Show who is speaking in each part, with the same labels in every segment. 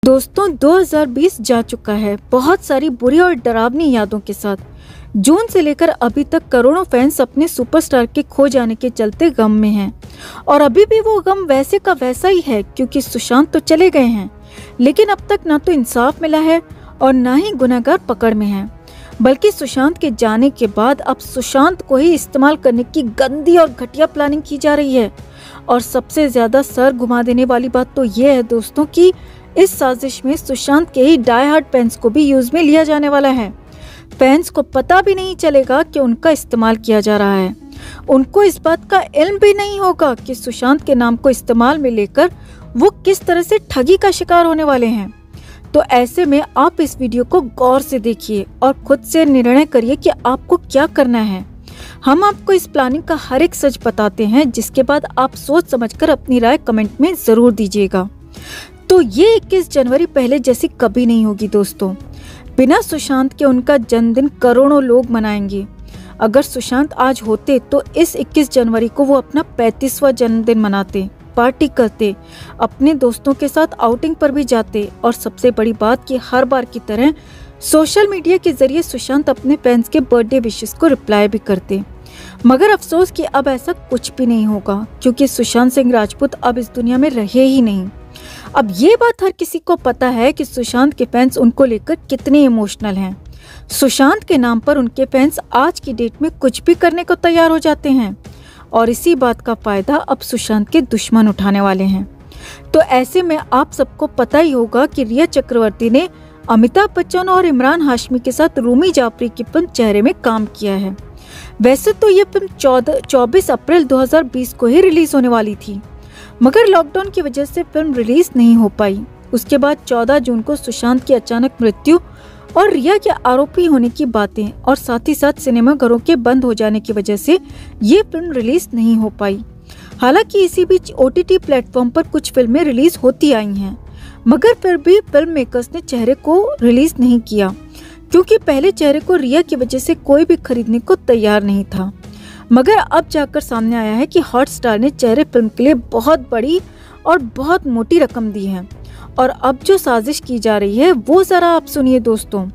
Speaker 1: दोस्तों 2020 जा चुका है बहुत सारी बुरी और डरावनी यादों के साथ। जून से लेकर अभी तक करोड़ों फैंस अपने सुपरस्टार के खो जाने के चलते गम में हैं और अभी भी वो गम वैसे का वैसा ही है, क्योंकि सुशांत तो चले गए हैं, लेकिन अब तक ना तो इंसाफ मिला है और ना ही गुनहगार पकड़ में है, बल्कि सुशांत के जाने के बाद अब सुशांत को ही इस्तेमाल करने की गंदी और घटिया प्लानिंग की जा रही है। और सबसे ज्यादा सर घुमा देने वाली बात तो ये है दोस्तों कि इस साजिश में सुशांत के ही डाई हार्ड फैंस को भी यूज में लिया जाने वाला है। फैंस को पता भी नहीं चलेगा कि उनका इस्तेमाल किया जा रहा है। उनको इस बात का इल्म भी नहीं होगा कि सुशांत के नाम को इस्तेमाल में लेकर वो किस तरह से ठगी का शिकार होने वाले हैं। तो ऐसे में आप इस वीडियो को गौर से देखिए और खुद से निर्णय करिए कि आपको क्या करना है। हम आपको इस प्लानिंग का हर एक सच बताते हैं, जिसके बाद आप सोच समझकर अपनी राय कमेंट में जरूर दीजिएगा। तो ये 21 जनवरी पहले जैसी कभी नहीं होगी दोस्तों। बिना सुशांत के उनका जन्मदिन करोड़ों लोग मनाएंगे। अगर सुशांत आज होते तो इस 21 जनवरी को वो अपना 35वां जन्मदिन मनाते, पार्टी करते, अपने दोस्तों के साथ आउटिंग पर भी जाते और सबसे बड़ी बात कि हर बार की तरह सोशल मीडिया के जरिए सुशांत अपने फैंस के बर्थडे विशेस को रिप्लाई भी करते। मगर अफसोस कि अब ऐसा कुछ भी नहीं होगा, क्योंकि सुशांत सिंह राजपूत अब इस दुनिया में रहे ही नहीं। अब ये बात हर किसी को पता है कि सुशांत के फैंस उनको लेकर कितने इमोशनल हैं। सुशांत के नाम पर उनके फैंस आज की डेट में कुछ भी करने को तैयार हो जाते हैं और इसी बात का फायदा अब सुशांत के दुश्मन उठाने वाले हैं। तो ऐसे में आप सबको पता ही होगा कि रिया चक्रवर्ती ने अमिताभ बच्चन और इमरान हाशमी के साथ रूमी जाफरी की फिल्म चेहरे में काम किया है। वैसे तो ये फिल्म 24 अप्रैल 2020 को ही रिलीज होने वाली थी, मगर लॉकडाउन की वजह से फिल्म रिलीज नहीं हो पाई। उसके बाद 14 जून को सुशांत की अचानक मृत्यु और रिया के आरोपी होने की बातें और साथ ही साथ सिनेमाघरों के बंद हो जाने की वजह से ये फिल्म रिलीज नहीं हो पाई। हालांकि इसी बीच OTT प्लेटफॉर्म पर कुछ फिल्में रिलीज होती आई हैं, मगर फिर भी फिल्म मेकर्स ने चेहरे को रिलीज नहीं किया, क्योंकि पहले चेहरे को रिया की वजह से कोई भी खरीदने को तैयार नहीं था। मगर अब जाकर सामने आया है कि हॉटस्टार ने चेहरे फिल्म के लिए बहुत बड़ी और बहुत मोटी रकम दी है और अब जो साजिश की जा रही है वो जरा आप सुनिए दोस्तों।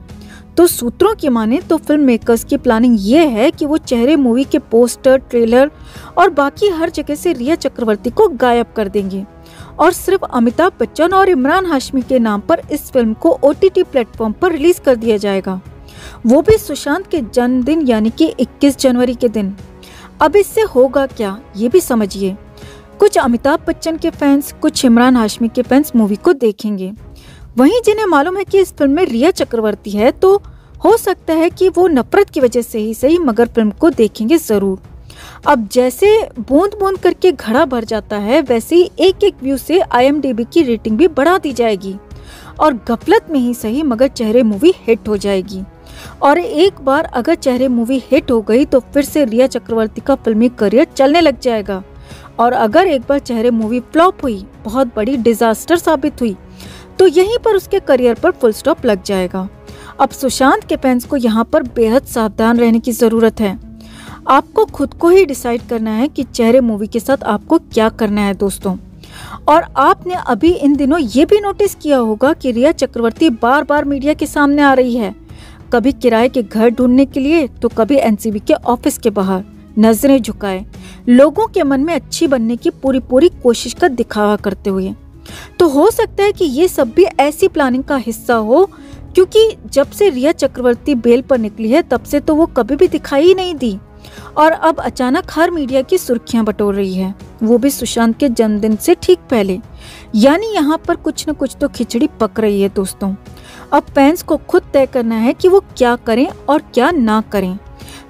Speaker 1: तो सूत्रों की माने तो फिल्म मेकर्स की प्लानिंग ये है कि वो चेहरे मूवी के पोस्टर, ट्रेलर और बाकी हर जगह से रिया चक्रवर्ती को गायब कर देंगे और सिर्फ अमिताभ बच्चन और इमरान हाशमी के नाम पर इस फिल्म को OTT प्लेटफॉर्म पर रिलीज कर दिया जाएगा, वो भी सुशांत के जन्मदिन यानी कि 21 जनवरी के दिन। अब इससे होगा क्या ये भी समझिए। कुछ अमिताभ बच्चन के फैंस, कुछ इमरान हाशमी के फैंस मूवी को देखेंगे। वहीं जिन्हें मालूम है कि इस फिल्म में रिया चक्रवर्ती है, तो हो सकता है कि वो नफरत की वजह से ही सही मगर फिल्म को देखेंगे जरूर। अब जैसे बूंद बूंद करके घड़ा भर जाता है, वैसे ही एक एक व्यू से IMDb की रेटिंग भी बढ़ा दी जाएगी और गफलत में ही सही मगर चेहरे मूवी हिट हो जाएगी। और एक बार अगर चेहरे मूवी हिट हो गई तो फिर से रिया चक्रवर्ती का फिल्मी करियर चलने लग जाएगा, और अगर एक बार चेहरे मूवी फ्लॉप हुई, बहुत बड़ी डिजास्टर साबित हुई, तो यहीं पर उसके करियर पर फुल स्टॉप लग जाएगा। अब सुशांत के फैंस को यहाँ पर बेहद सावधान रहने की जरूरत है। आपको खुद को ही डिसाइड करना है कि चेहरे मूवी के साथ आपको क्या करना है दोस्तों। और आपने अभी इन दिनों ये भी नोटिस किया होगा कि रिया चक्रवर्ती बार बार मीडिया के सामने आ रही है, कभी किराए के घर ढूंढने के लिए तो कभी NCB के ऑफिस के बाहर नजरें झुकाए, लोगों के मन में अच्छी बनने की पूरी कोशिश का दिखावा करते हुए। तो हो सकता है कि ये सब भी ऐसी प्लानिंग का हिस्सा हो, क्योंकि जब से रिया चक्रवर्ती बेल पर निकली है तब से तो वो कभी भी दिखाई ही नहीं दी और अब अचानक हर मीडिया की सुर्खियां बटोर रही है, वो भी सुशांत के जन्मदिन से ठीक पहले। यानी यहाँ पर कुछ न कुछ तो खिचड़ी पक रही है दोस्तों। अब फैंस को खुद तय करना है कि वो क्या करें और क्या ना करें।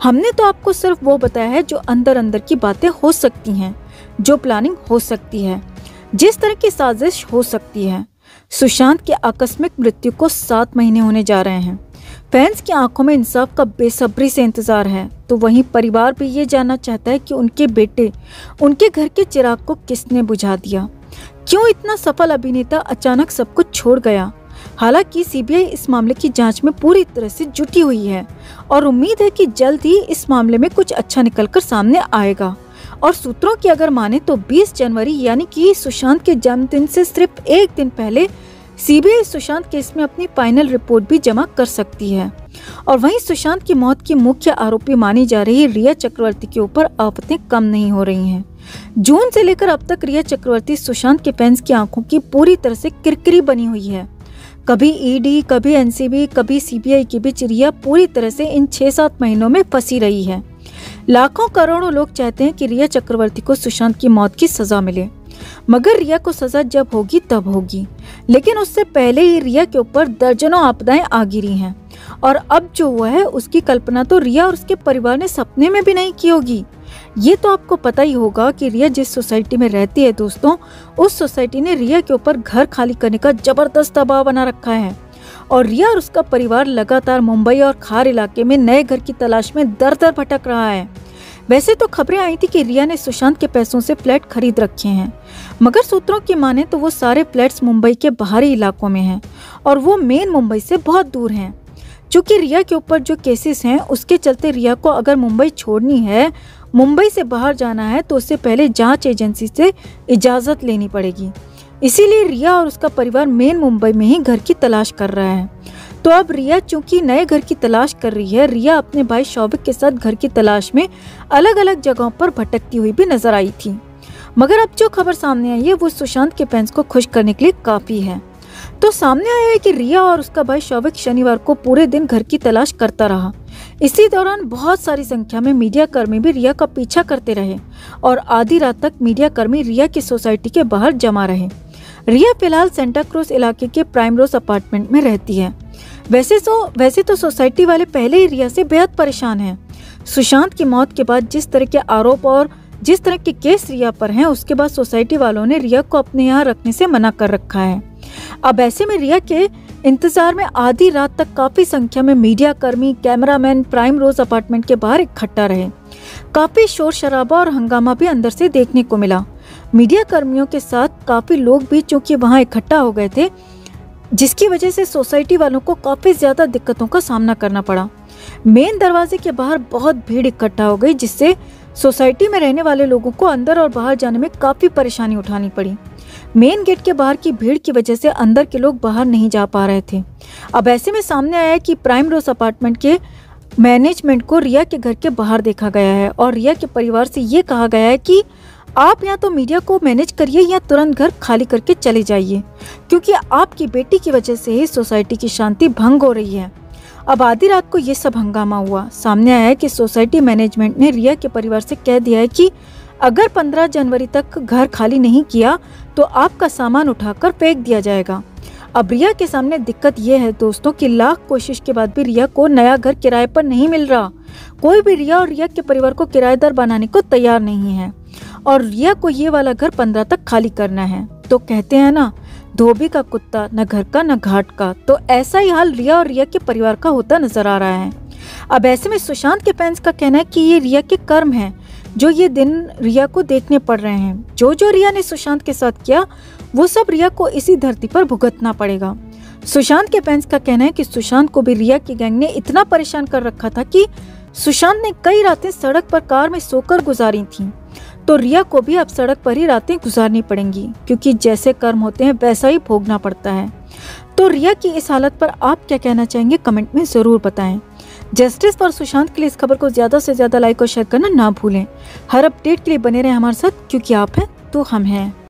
Speaker 1: हमने तो आपको सिर्फ वो बताया है जो अंदर अंदर की बातें हो सकती हैं, जो प्लानिंग हो सकती है, जिस तरह की साजिश हो सकती है। सुशांत की आकस्मिक मृत्यु को 7 महीने होने जा रहे हैं। फैंस की आंखों में इंसाफ का बेसब्री से इंतजार है, तो वहीं परिवार भी ये जानना चाहता है कि उनके बेटे, उनके घर के चिराग को किसने बुझा दिया। क्यों इतना सफल अभिनेता अचानक सब कुछ छोड़ गया। हालांकि CBI इस मामले की जांच में पूरी तरह से जुटी हुई है और उम्मीद है कि जल्द ही इस मामले में कुछ अच्छा निकलकर सामने आएगा। और सूत्रों की अगर माने तो 20 जनवरी यानी कि सुशांत के जन्मदिन से सिर्फ एक दिन पहले सीबीआई सुशांत केस में अपनी फाइनल रिपोर्ट भी जमा कर सकती है। और वहीं सुशांत की मौत की मुख्य आरोपी मानी जा रही रिया चक्रवर्ती के ऊपर आफतें कम नहीं हो रही हैं। जून से लेकर अब तक रिया चक्रवर्ती सुशांत के फैंस की आंखों की पूरी तरह से किरकिरी बनी हुई है। कभी ईडी, कभी एनसीबी, कभी सीबीआई के बीच रिया पूरी तरह से इन 6-7 महीनों में फंसी रही है। लाखों करोड़ों लोग चाहते हैं कि रिया चक्रवर्ती को सुशांत की मौत की सजा मिले, मगर रिया को सजा जब होगी तब होगी। लेकिन उससे पहले ही रिया के ऊपर दर्जनों आपदाएं आ गिरी हैं और अब जो हुआ है उसकी कल्पना तो रिया और उसके परिवार ने सपने में भी नहीं की होगी। ये तो आपको पता ही होगा कि रिया जिस सोसाइटी में रहती है दोस्तों, उस सोसाइटी ने रिया के ऊपर घर खाली करने का जबरदस्त दबाव बना रखा है और रिया और उसका परिवार लगातार मुंबई और खार इलाके में नए घर की तलाश में दर दर भटक रहा है। वैसे तो खबरें आई थी कि रिया ने सुशांत के पैसों से फ्लैट खरीद रखे हैं, मगर सूत्रों की माने तो वो सारे फ्लैट्स मुंबई के बाहरी इलाकों में हैं और वो मेन मुंबई से बहुत दूर हैं। चूँकि रिया के ऊपर जो केसेस हैं उसके चलते रिया को अगर मुंबई छोड़नी है, मुंबई से बाहर जाना है, तो उससे पहले जांच एजेंसी से इजाज़त लेनी पड़ेगी। इसीलिए रिया और उसका परिवार मेन मुंबई में ही घर की तलाश कर रहा है। तो अब रिया चूंकि नए घर की तलाश कर रही है, रिया अपने भाई शौविक के साथ घर की तलाश में अलग अलग जगहों पर भटकती हुई भी नजर आई थी। मगर अब जो खबर सामने आई है वो सुशांत के फैंस को खुश करने के लिए काफी है। तो सामने आया है कि रिया और उसका भाई शौविक शनिवार को पूरे दिन घर की तलाश करता रहा। इसी दौरान बहुत सारी संख्या में मीडिया कर्मी भी रिया का पीछा करते रहे और आधी रात तक मीडिया कर्मी रिया की सोसाइटी के बाहर जमा रहे। रिया फिलहाल सेंटा क्रूज इलाके के प्राइम रोज अपार्टमेंट में रहती है। वैसे तो सोसाइटी वाले पहले ही रिया से बेहद परेशान हैं। सुशांत की मौत के बाद जिस तरह के आरोप और जिस तरह के केस रिया पर हैं, उसके बाद सोसाइटी वालों ने रिया को अपने यहाँ रखने से मना कर रखा है। अब ऐसे में रिया के इंतजार में आधी रात तक काफी संख्या में मीडिया कर्मी, कैमरामैन प्राइम रोज अपार्टमेंट के बाहर इकट्ठा रहे। काफी शोर शराबा और हंगामा भी अंदर से देखने को मिला। मीडिया कर्मियों के साथ काफी लोग भी चूंकि वहां इकट्ठा हो गए थे, जिसकी वजह से सोसाइटी वालों को काफी ज्यादा दिक्कतों का सामना करना पड़ा। मेन दरवाजे के बाहर बहुत भीड़ इकट्ठा हो गई, जिससे सोसाइटी में रहने वाले लोगों को अंदर और बाहर जाने में काफी परेशानी उठानी पड़ी। मेन गेट के बाहर की भीड़ की वजह से अंदर के लोग बाहर नहीं जा पा रहे थे। अब ऐसे में सामने आया कि प्राइम रोज अपार्टमेंट के मैनेजमेंट को रिया के घर के बाहर देखा गया है और रिया के परिवार से ये कहा गया है कि आप या तो मीडिया को मैनेज करिए या तुरंत घर खाली करके चले जाइए, क्योंकि आपकी बेटी की वजह से ही सोसाइटी की शांति भंग हो रही है। अब आधी रात को ये सब हंगामा हुआ। सामने आया है कि सोसाइटी मैनेजमेंट ने रिया के परिवार से कह दिया है कि अगर 15 जनवरी तक घर खाली नहीं किया तो आपका सामान उठाकर फेंक दिया जाएगा। अब रिया के सामने दिक्कत ये है दोस्तों कि लाख कोशिश के बाद भी रिया को नया घर किराए पर नहीं मिल रहा। कोई भी रिया और रिया के परिवार को किराएदार बनाने को तैयार नहीं है और रिया को ये वाला घर 15 तक खाली करना है। तो कहते हैं ना, धोबी का कुत्ता न घर का न घाट का। तो ऐसा ही हाल रिया और रिया के परिवार का होता नजर आ रहा है। अब ऐसे में सुशांत के फैंस का कहना है कि ये रिया के कर्म हैं, जो ये दिन रिया को देखने पड़ रहे हैं। जो रिया ने सुशांत के साथ किया वो सब रिया को इसी धरती पर भुगतना पड़ेगा। सुशांत के फैंस का कहना है कि सुशांत को भी रिया की गैंग ने इतना परेशान कर रखा था कि सुशांत ने कई रातें सड़क पर कार में सोकर गुजारी थीं। तो रिया को भी अब सड़क पर ही रातें गुजारनी पड़ेंगी, क्योंकि जैसे कर्म होते हैं वैसा ही भोगना पड़ता है। तो रिया की इस हालत पर आप क्या कहना चाहेंगे, कमेंट में जरूर बताएं। जस्टिस फॉर सुशांत के लिए इस खबर को ज्यादा से ज्यादा लाइक और शेयर करना ना भूलें। हर अपडेट के लिए बने रहें हमारे साथ, क्योंकि आप हैं तो हम हैं।